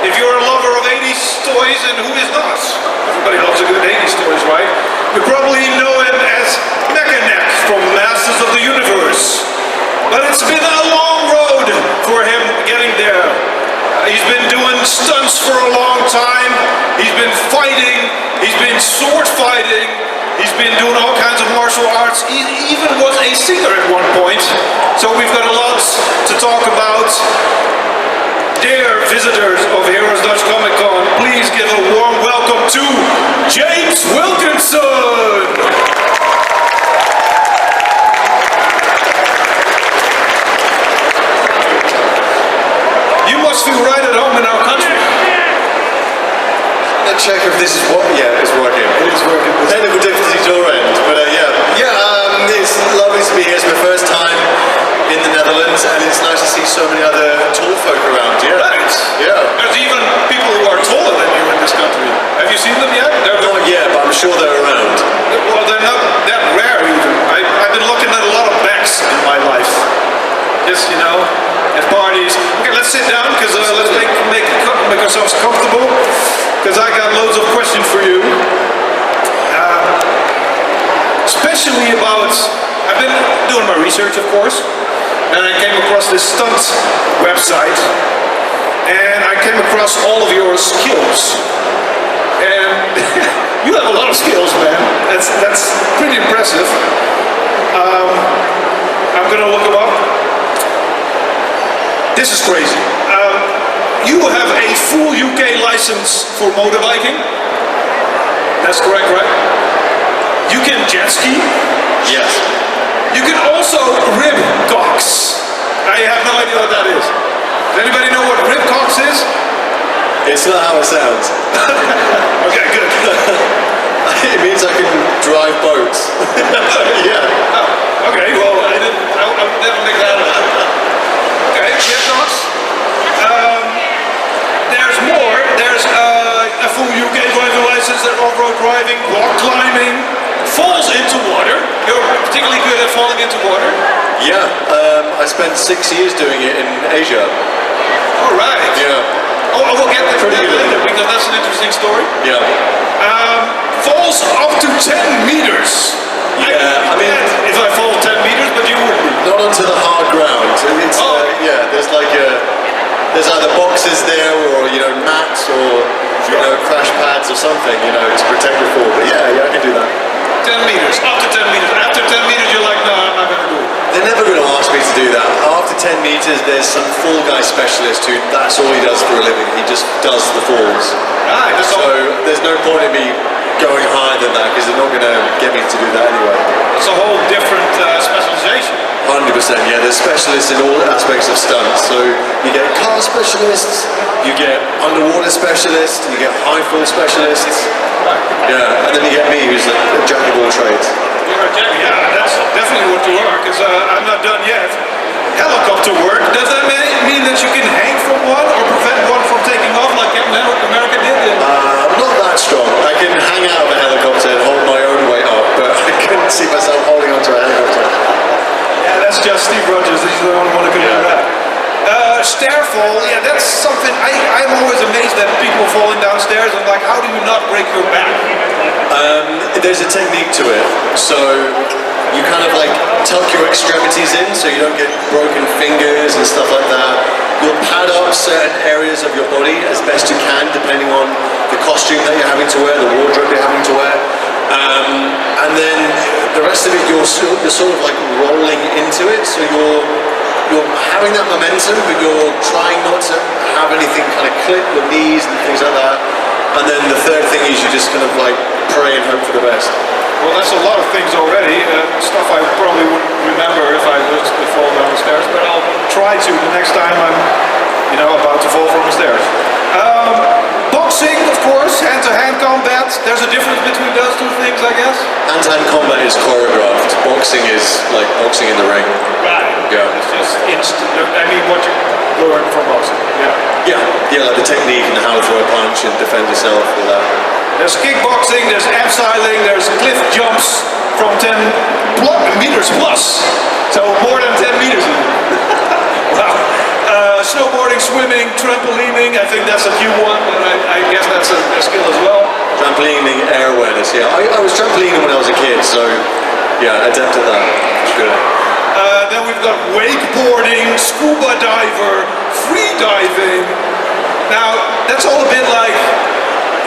If you're a lover of 80s toys, and who is not? Everybody loves a good 80s toys, right? You probably know him as Mechaneck from Masters of the Universe. But it's been a long road for him getting there. He's been doing stunts for a long time. He's been fighting. He's been sword fighting. He's been doing all kinds of martial arts. He even was a singer at one point. So we've got a lot to talk about. Dear visitors of Heroes Dutch Comic Con, please give a warm welcome to James Wilkinson! You must feel right at home in our country. Let's check if this is what, yeah, it's working. It is working. Technical difficulties your end, but it's lovely to be here. It's my first time in the Netherlands, and it's nice to see so many other tall folk around. Yeah, right. Yeah. There's even people who are taller than you in this country. Have you seen them yet? Not yet, but I'm sure they're around. Well, they're not that rare even. I've been looking at a lot of backs in my life. Just, you know, at parties. Okay, let's sit down, because let's make ourselves comfortable, because I got loads of questions for you. Especially about, I've been doing my research, of course, and I came across this stunt website, and I came across all of your skills. And you have a lot of skills, man. That's pretty impressive. I'm gonna look them up. This is crazy. You have a full UK license for motorbiking. That's correct, right? You can jet ski. Yes. You can also rib cocks. I have no idea what that is. Does anybody know what rib cocks is? It's not how it sounds. Okay, good. It means I can drive boats. Yeah. Oh, okay, well, I never make that up. Okay, rib cocks. There's more. There's a full UK driving license, there's off-road driving, rock climbing, falls into water. You're particularly good at falling into water. Yeah, I spent 6 years doing it in Asia. All right. Yeah. Oh, we'll get to Pretty that good. later, because that's an interesting story. Yeah. Falls up to 10 meters. Yeah, I mean, if I fall 10 meters, but you wouldn't. not onto the hard ground. It's, yeah, there's like there's either boxes there, or mats, or crash pads or something, to protect the fall. But yeah, I can do that. 10 meters, up to 10 meters. After 10 meters, you're like, no, I'm not going to do it. They're never going to ask me to do that. After 10 meters, there's some fall guy specialist who that's all he does for a living. He just does the falls. Right, So there's no point in me going higher than that, because they're not going to get me to do that anyway. it's a whole different specialization. 100%, yeah, there's specialists in all aspects of stunts. So you get car specialists, you get underwater specialists, you get high fall specialists. Yeah, and then you get me, who's a jack of all trades. You're a jack, yeah, that's definitely what you are, because I'm not done yet. Helicopter work, does that mean that you can hang from one, or prevent one from taking off like Captain America did? Not that strong. I can hang out of a helicopter and hold my own weight up, but I couldn't see myself holding onto a helicopter. Yeah, that's just Steve Rogers, he's the only one who can do that. Stair fall, yeah, that's something, I'm always amazed at people falling downstairs. I'm like, how do you not break your back? There's a technique to it. So you kind of like tuck your extremities in so you don't get broken fingers and stuff like that. You'll pad up certain areas of your body as best you can, depending on the costume that you're having to wear, the wardrobe you're having to wear. And then the rest of it, you're sort of like rolling into it. So you're having that momentum, but you're trying not to have anything kind of clip your knees and things like that. And then the third thing is you just kind of like pray and hope for the best. Well, that's a lot of things already. Stuff I probably wouldn't remember if I was to fall down the stairs, but I'll try to the next time I'm, about to fall from the stairs. Boxing, of course, hand-to-hand combat. There's a difference between those two things, I guess. Hand-to-hand combat is choreographed. Boxing is like boxing in the ring. Right. Yeah. It's just instant. I mean, what you learn from boxing. Yeah. Yeah, like the technique and how to throw a punch and defend yourself with that. There's kickboxing, there's abseiling, there's cliff jumps from 10 meters plus. So more than 10 meters even. Wow. Snowboarding, swimming, trampolining, I think that's a new one, and I guess that's a skill as well. Trampolining, air awareness, yeah. I was trampolining when I was a kid, so yeah, adept at that. It's good. Then we've got wakeboarding, scuba diver, free diving. Now, that's all a bit like,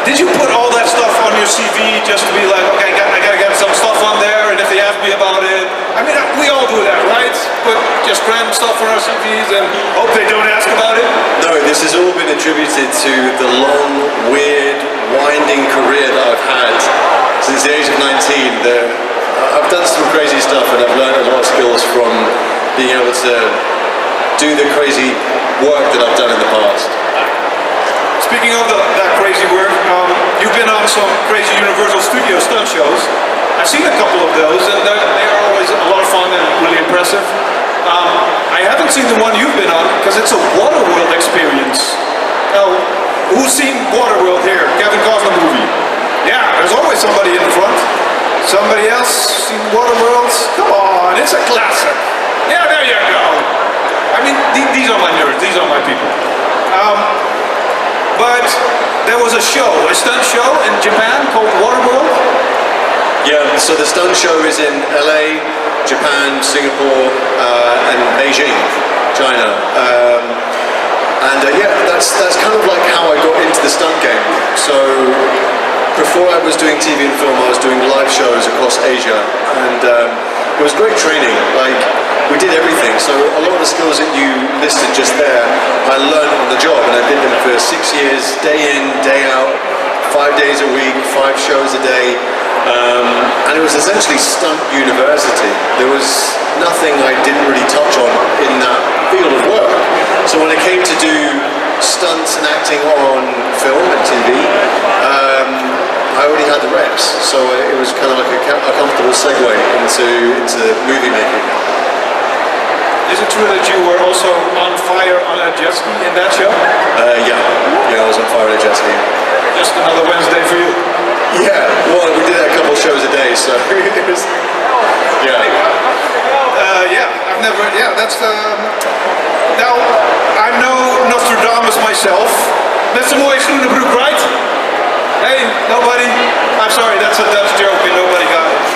did you put all that stuff on your CV just to be like, okay, I gotta get some stuff on there, and if they ask me about it, I mean, we all do that, right? But just random stuff on our CVs and hope they don't ask about it? No, this has all been attributed to the long, weird, winding career that I've had since the age of 19. I've done some crazy stuff and I've learned a lot of skills from being able to do the crazy work that I've done in the past. Speaking of that crazy work, you've been on some crazy Universal Studios stunt shows. I've seen a couple of those, and they are always a lot of fun and really impressive. I haven't seen the one you've been on, because it's a Waterworld experience. Now, who's seen Waterworld here? Kevin Costner movie? Yeah, there's always somebody in the front. Somebody else seen Waterworld? Come on, it's a classic. Yeah, there you go. I mean, these are my nerds, these are my people. But there was a show, a stunt show in Japan called Waterworld. Yeah, so the stunt show is in LA, Japan, Singapore, and Beijing, China. Yeah, that's kind of like how I got into the stunt game. So before I was doing TV and film, I was doing live shows across Asia, and it was great training. Like, we did everything. So a lot of the skills that you listed just there, I learned on the job, and I did them for 6 years, day in, day out, 5 days a week, 5 shows a day. And it was essentially stunt university. There was nothing I didn't really touch on in that field of work. So when it came to do stunts and acting on film and TV, I already had the reps. So it was kind of like a comfortable segue into movie making. Is it true that you were also on fire on a jet ski in that show? Yeah, I was on fire on a jet ski. Just another Wednesday for you? Yeah, well, we did a couple of shows a day, so it was, yeah. I've never, that's, now, I'm no Nostradamus myself. Mr. Mooi Schoenenbroek, right? Hey, nobody, I'm sorry, that's a Dutch joke and nobody got it.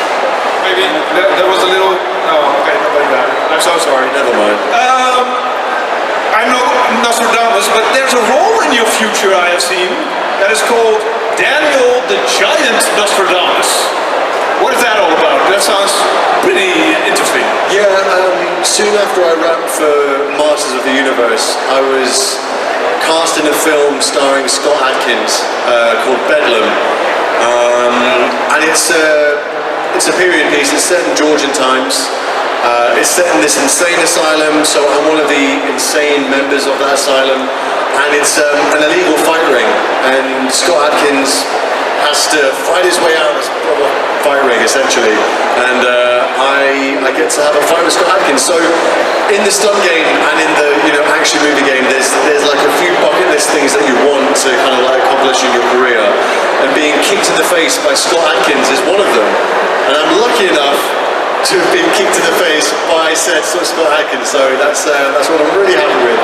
Maybe there was a little, no, okay, nobody got it. I'm so sorry. Never mind. I'm no Nostradamus, but there's a role in your future I have seen that is called Daniel the Giant Nostradamus. What is that all about? That sounds pretty interesting. Yeah, soon after I wrapped for Masters of the Universe, I was cast in a film starring Scott Adkins called Bedlam. And it's a period piece. It's set in Georgian times. It's set in this insane asylum, so I'm one of the insane members of that asylum. And it's an illegal fight ring, and Scott Adkins has to fight his way out of this fight ring, essentially. And I get to have a fight with Scott Adkins. So in the stunt game and in the action movie game, there's like a few bucket list things that you want to kind of like accomplish in your career. And being kicked in the face by Scott Adkins is one of them. And I'm lucky enough to have been kicked in the face by said Scott Adkins. So that's what I'm really happy with.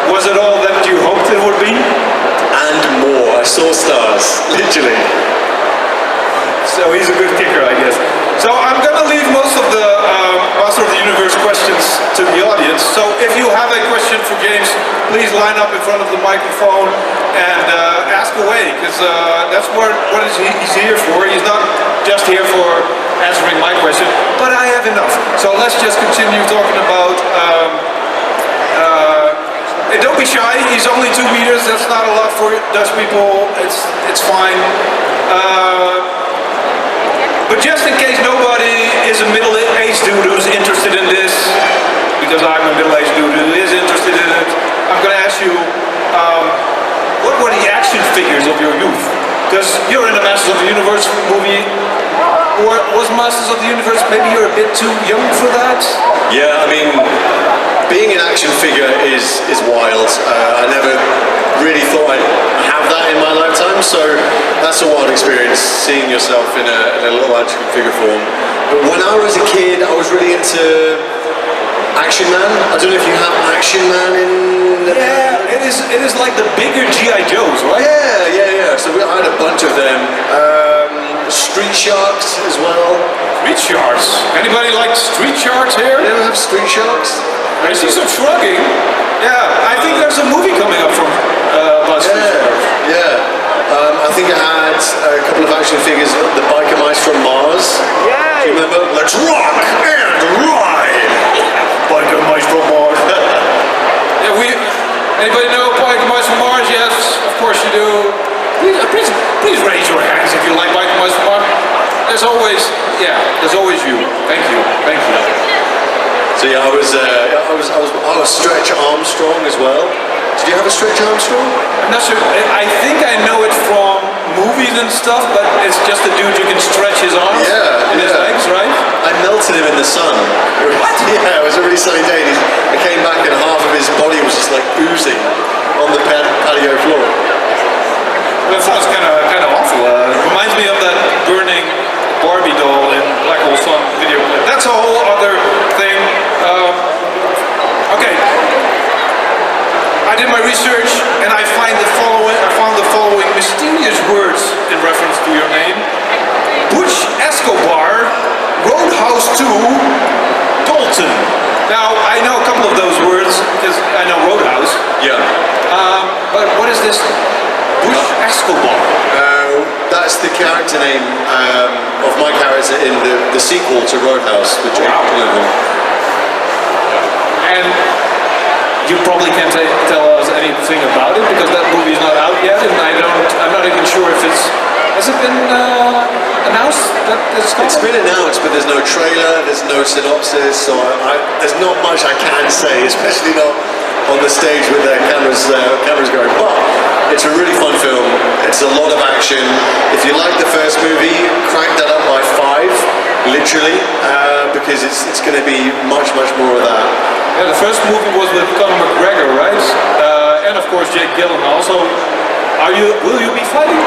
Was it all that you hoped it would be? And more. I saw stars, literally. So he's a good kicker, I guess. So I'm going to leave most of the Master of the Universe questions to the audience. So if you have a question for James, please line up in front of the microphone and ask away, because that's what he's here for. He's not just here for answering my question, but I have enough. So let's just continue talking about... Hey, don't be shy, he's only 2 meters, that's not a lot for Dutch people, it's fine. But just in case nobody is a middle-aged dude who's interested in this, because I'm a middle-aged dude who is interested in it, I'm going to ask you, what were the action figures of your youth? Because you're in the Masters of the Universe movie. Was Masters of the Universe, maybe you're a bit too young for that? Yeah, I mean, being an action figure is wild. I never really thought I'd have that in my lifetime, so that's a wild experience, seeing yourself in a little action figure form. But when I was a kid, I was really into Action Man. I don't know if you have Action Man in... Yeah, it is like the bigger G.I. Joes, right? Yeah. So I had a bunch of them. Street Sharks as well. Street Sharks. Anybody like Street Sharks here? You ever have Street Sharks? I see some shrugging. Yeah, I think there's a movie coming up from about Street Sharks. Yeah. I think I had a couple of action figures, the biker mice from Mars. Yeah. Do you remember? Let's rock and ride! Biker mice from Mars. Yeah, anybody know Biker mice from Mars? Yes, of course you do. Please raise your hands if you like Biker mice from Mars. There's always you. Thank you. So yeah, I was Stretch Armstrong as well. Did you have a Stretch Armstrong? I'm not sure. I think I know it from movies and stuff, but it's just a dude you can stretch his arms and his legs, right? I melted him in the sun. What? Yeah, it was a really sunny day. I came back and half of his body was just like oozing on the patio floor. That sounds kind of awful. Reminds me of that burning Barbie doll in Black Hole Sun video clip. That's a whole other thing. Okay. I did my research and I found the following mysterious words in reference to your name. Butch Escobar, Roadhouse 2, Dalton. Now, I know a couple of those words because I know Roadhouse. Yeah. But what is this Butch Escobar? That's the character name of my character in the sequel to Roadhouse with Jake Gyllenhaal. And you probably can't tell us anything about it because that movie is not out yet, and I'm not even sure if has it been announced that it's coming? It's been announced, but there's no trailer, there's no synopsis, so there's not much I can say, especially not on the stage with their cameras going. But it's a really fun film. It's a lot of action. If you like the first movie, crank that up by 5, literally, because it's going to be much more of that. Yeah, the first movie was with Conor McGregor, right? And of course Jake Gyllenhaal. So, will you be fighting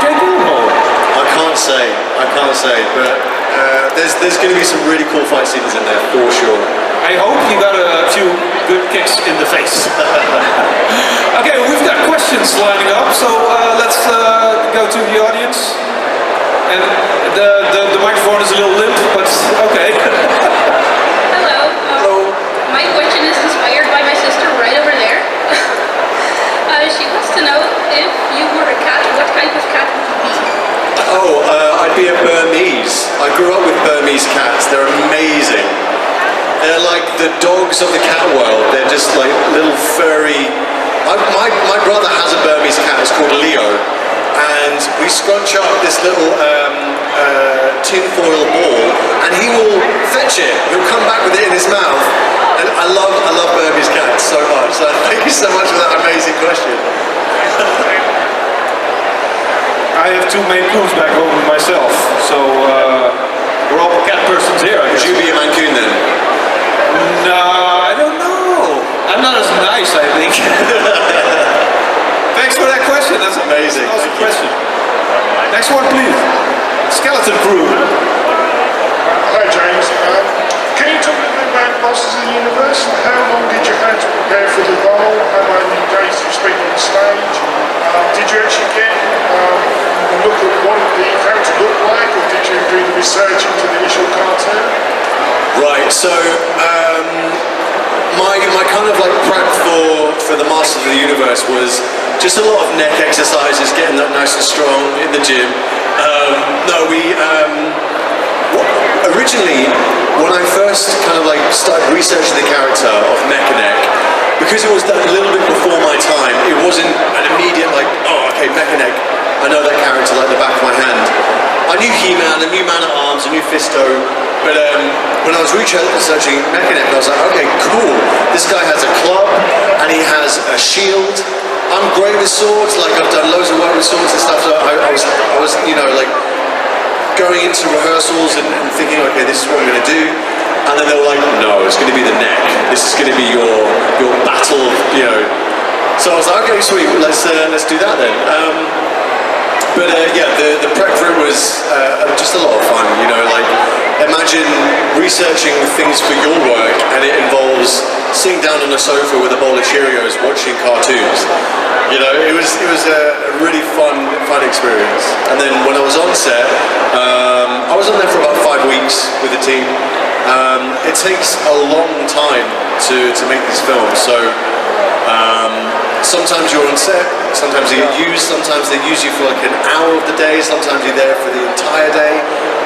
Jake Gyllenhaal? I can't say, but there's going to be some really cool fight scenes in there for sure. I hope you got a few good kicks in the face. Okay, we've got questions lining up, so let's go to the audience. And the microphone is a little limp, but okay. Hello. My question is inspired by my sister right over there. She wants to know if you were a cat, what kind of cat would you be? I'd be a Burmese. I grew up with Burmese cats. They're amazing. They're like the dogs of the cat world. They're just like little furry. My brother has a Burmese cat. It's called Leo, and we scrunch up this little tinfoil ball, and he will fetch it. He'll come back with it in his mouth. And I love Burmese cats so much. So thank you so much for that amazing question. I have 2 Maine Coons back home myself, so we're all cat persons here, I guess. Would you be a Mancoon then? No, I don't know. I'm not as nice, I think. Thanks for that question. That's Amazing. That's an awesome question. Next one, please. Skeleton Crew. Hi James, can you talk a little bit about Masters of the Universe? How long did you have to prepare for the role? How many days did you spend on stage? Did you actually get a look at what the character looked like, or did you do the research into the initial cartoon? Right, so my kind of like prep for the Masters of the Universe was just a lot of neck exercises, getting that nice and strong in the gym. Originally, when I first kind of like started researching the character of Mechaneck, because it was that little bit before my time, it wasn't an immediate like, oh, okay, Mechaneck, I know that character like the back of my hand. I knew He-Man, I knew Man-at-Arms, I knew Fisto, but when I was researching Mechaneck, I was like, okay, cool, this guy has a club, and he has a shield. I'm great with swords, like I've done loads of work with swords and stuff, so I was, you know, like, going into rehearsals and thinking, okay, this is what I'm going to do, and then they were like, no, it's going to be the neck. This is going to be your battle, you know. So I was like, okay, sweet, let's do that then. Yeah, the prep for it was just a lot of fun, you know. Like, imagine researching things for your work, and it involves sitting down on a sofa with a bowl of Cheerios watching cartoons. You know, it was a really fun experience. And then when I was on set, I was on there for about 5 weeks with the team. It takes a long time to make these films, so sometimes you're on set, sometimes you get used, sometimes they use you for like an hour of the day, sometimes you're there for the entire day,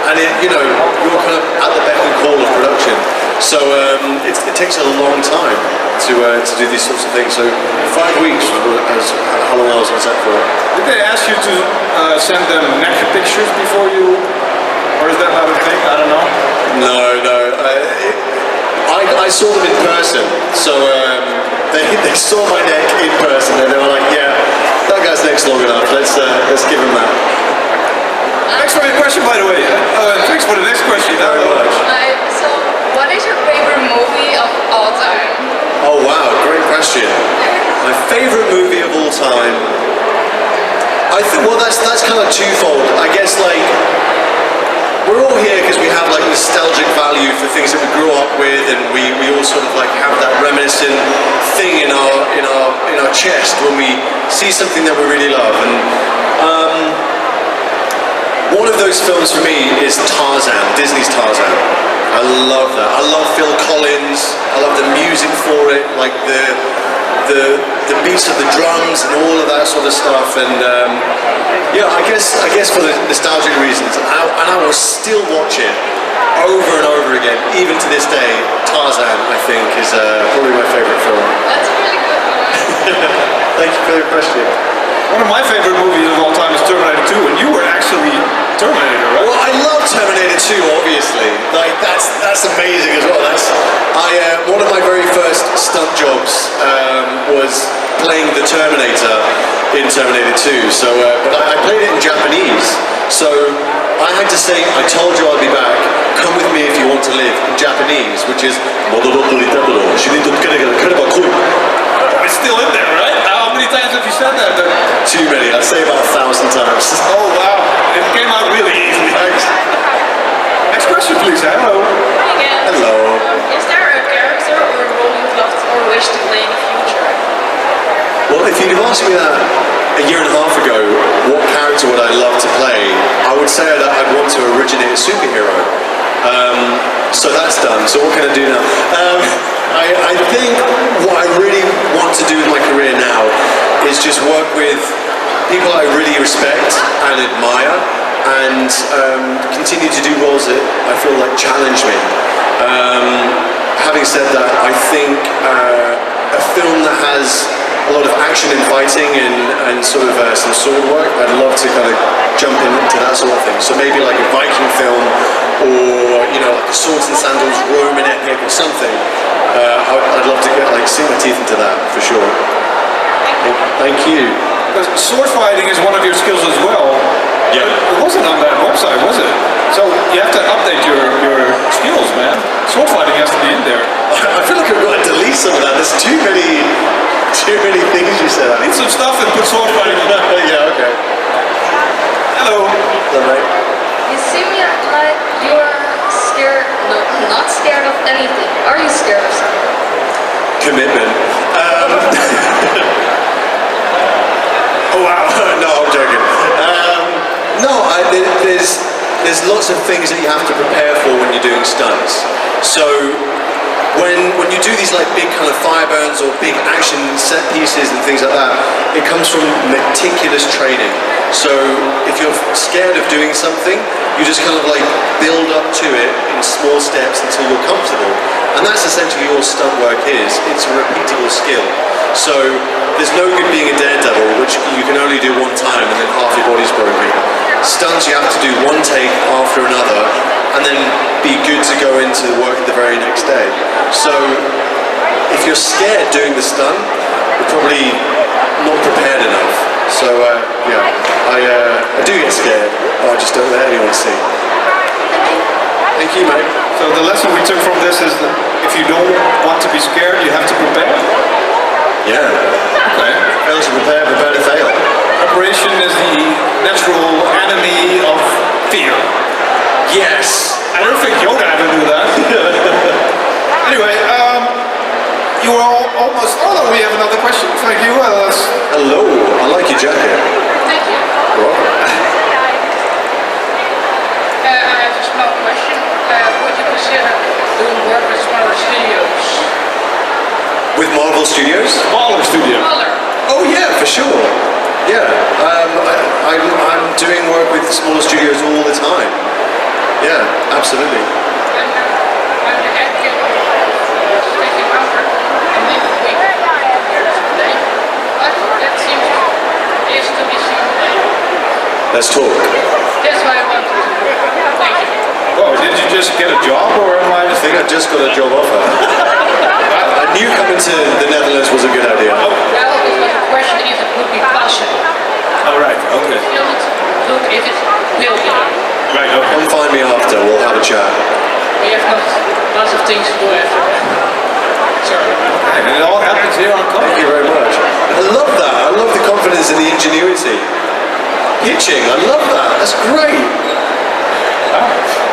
and you're kind of at the beck and call of production. So it takes a long time to do these sorts of things. So 5 weeks was how long I was on set for. Did they ask you to send them neck pictures before you, or is that not a thing? I don't know. No. I saw them in person, so they saw my neck in person, and they were like, "Yeah, that guy's neck's long enough. Let's give him that." Thanks for your question, by the way. Thanks for the next question. Very much. So, what is your favorite movie of all time? Oh wow, great question. My favorite movie of all time. I think that's kind of twofold. I guess like we're all here because we have like nostalgic value for things that we grew up with, and we all sort of like have that reminiscent thing in our chest when we see something that we really love. And one of those films for me is Tarzan, Disney's Tarzan. I love that. I love Phil Collins. I love the music for it, like the beats of the drums and all of that sort of stuff. And yeah, I guess for the nostalgic reasons, and I will still watch it over and over again, even to this day. Tarzan, I think, is probably my favorite film. That's a really good one. Thank you for the question. One of my favorite movies of all time is Terminator 2, and you were actually Terminator, right? Well, I love Terminator 2, obviously. Like that's amazing as well. One of my very first stunt jobs was playing the Terminator in Terminator 2. So, but I played it in Japanese. So I had to say, "I told you I'd be back. Come with me if you want to live," in Japanese, which is It's still in there, right? How many times have you said that? too many. I'd say about 1,000 times. Oh wow, it came out really easily. Thanks. Next question, please. Hello. Hi again. Hello. Is there a character or a role you'd love or wish to play in the future? Well, if you'd have asked me that a year and a half ago, what character would I love to play, I would say that I'd want to originate a superhero. So that's done. So what can I do now? I think what I really want to do in my career now is just work with people I really respect and admire, and continue to do roles that I feel like challenge me. Having said that, I think a film that has a lot of action and fighting and sort of some sword work, I'd love to kind of jump into that sort of thing. So maybe like a Viking film, or like a swords and sandals Roman epic or something. I'd love to sink my teeth into that for sure. Thank you. Because sword fighting is one of your skills as well. Yeah. It wasn't on that website, was it? So you have to update your skills, man. Sword fighting has to be in there. I feel like I've got to delete some of that. There's too many things you said. Need some stuff and put sword fighting in. Yeah, okay. Hello. Hello, mate. You seem like you're scared, no, not scared of anything. Are you scared of something? Commitment. Oh wow, no, I'm joking. No, there's lots of things that you have to prepare for when you're doing stunts. So when you do these like big kind of fire burns or big action set pieces and things like that, it comes from meticulous training. So if you're scared of doing something, you just kind of like build up to it in small steps until you're comfortable. And that's essentially all stunt work is. It's a repeatable skill. So there's no good being a daredevil, which you can only do one time and then half your body's broken. Stunts you have to do one take after another and then be good to go into work the very next day. So if you're scared doing the stunt, you're probably not prepared enough. So yeah, I do get scared, but I just don't let anyone see. Thank you, mate. So the lesson we took from this is that if you don't want to be scared, you have to prepare. Yeah. Okay. Fail to prepare, prepare to fail. Preparation is the natural enemy of fear. Yes. I don't think Yoda ever knew that. Anyway, you almost... Oh, no, we have another question. Thank you. Hello, I like your jacket. Thank you. I have a small question. Would you consider doing work with smaller studios? With Marvel Studios? Baller Studio. Smaller. Oh yeah, for sure. Yeah, I'm doing work with smaller studios all the time. Yeah, absolutely. I'm the head kid of taking over and maybe we can here today. But that seems is to be seen later. Let's talk. That's what I want to do. Thank you. Oh, did you just get a job or am I I think I just got a job offer. I knew coming to the Netherlands was a good idea. Well, it was a question if it would be possible. All right, okay. You need to look if it will be. Right, okay. Come find me after, we'll have a chat. We have lots of things to do after that. Sorry. And it all happens here on Thank Comet. you very much. I love that. I love the confidence and the ingenuity. Pitching, I love that. That's great.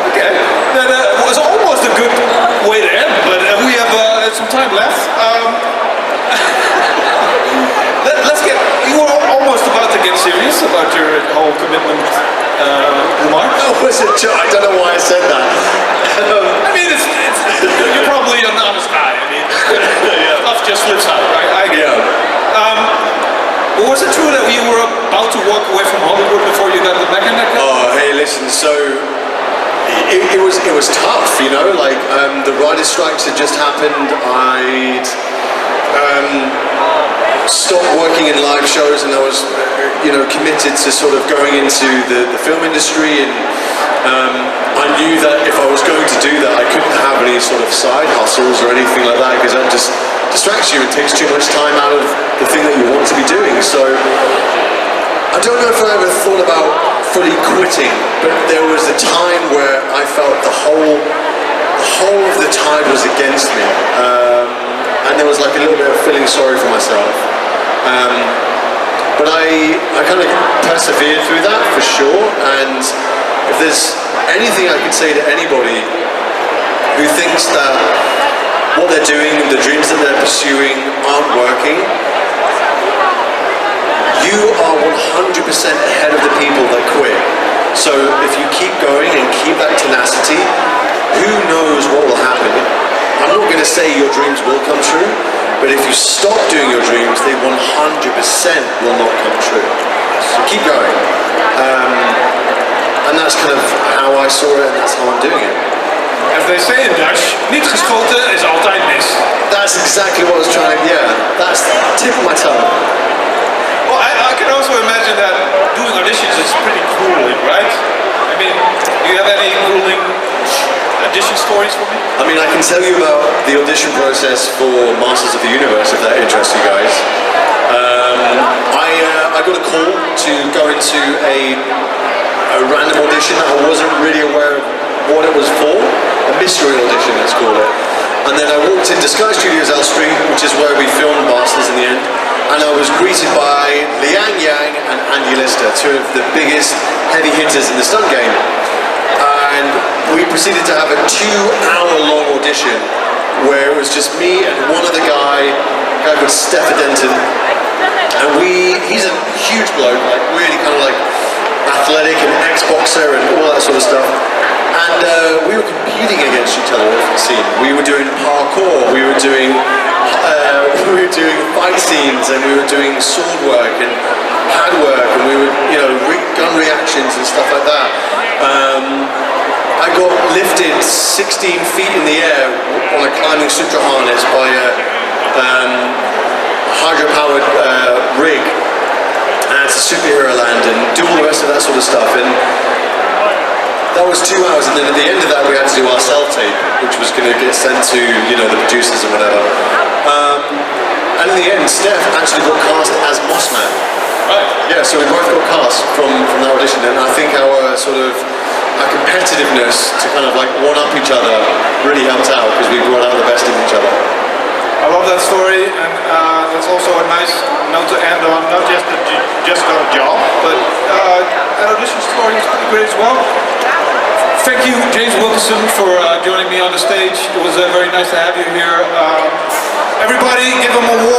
Okay. That was almost a good way to end, but we have some time left. Let's get... You were almost about to get serious about your whole commitment remark. Oh, was it? I don't know why I said that. I mean, you're probably an honest guy. I mean, stuff just slips out, right? I get it. But was it true that you were about to walk away from Hollywood before you got the mechanic? Oh, hey, listen. So it was tough, you know. Like the writer's strikes had just happened. I'd stopped working in live shows, and I was, committed to sort of going into the film industry. And I knew that if I was going to do that, I couldn't have any sort of side hustles or anything like that, because that just distracts you. It takes too much time out of the thing that you want to be doing. So I don't know if I ever thought about fully quitting, but there was a time where I felt the whole of the tide was against me, and there was like a little bit of feeling sorry for myself. But I kind of persevered through that for sure. And if there's anything I could say to anybody who thinks that what they're doing, the dreams that they're pursuing aren't working, you are 100% ahead of the people that quit. So if you keep going and keep that tenacity, who knows what will happen. I'm not going to say your dreams will come true, but if you stop doing your dreams, they 100% will not come true. So keep going. And that's kind of how I saw it, and that's how I'm doing it. As they say in Dutch, niet geschoten is altijd mis. That's exactly what I was trying to, that's the tip of my tongue. Well, I can also imagine that doing auditions is pretty grueling, right? I mean, do you have any grueling audition stories for me? I mean, I can tell you about the audition process for Masters of the Universe, if that interests you guys. I got a call to go into a random audition that I wasn't really aware of what it was for. A mystery audition, let's call it. And then I walked into Sky Studios Elstree, which is where we filmed Masters in the end, and I was greeted by Liang Yang and Andy Lister, two of the biggest heavy hitters in the stunt game. And we proceeded to have a 2-hour-long audition where it was just me and one other guy called Stefan Denton. And he's a huge bloke, like really kind of like athletic and ex-boxer and all that sort of stuff. And we were competing against each other off the scene. We were doing parkour, we were doing fight scenes, and we were doing sword work and pad work, and we were, gun reactions and stuff like that. I got lifted 16 feet in the air on a climbing sutra harness by a hydro-powered rig to superhero land and do all the rest of that sort of stuff. And that was 2 hours, and then at the end of that we had to do our self-tape, which was going to get sent to, the producers and whatever. And in the end, Steph actually got cast as Mossman. Right. Yeah, so we both got cast from that audition, and I think our competitiveness to kind of like one-up each other really helped out, because we brought out the best in each other. I love that story, and that's also a nice note to end on. Not just that you just got a job, but that audition story is pretty great as well. Thank you, James Wilkinson, for joining me on the stage. It was very nice to have you here. Everybody. everybody give him a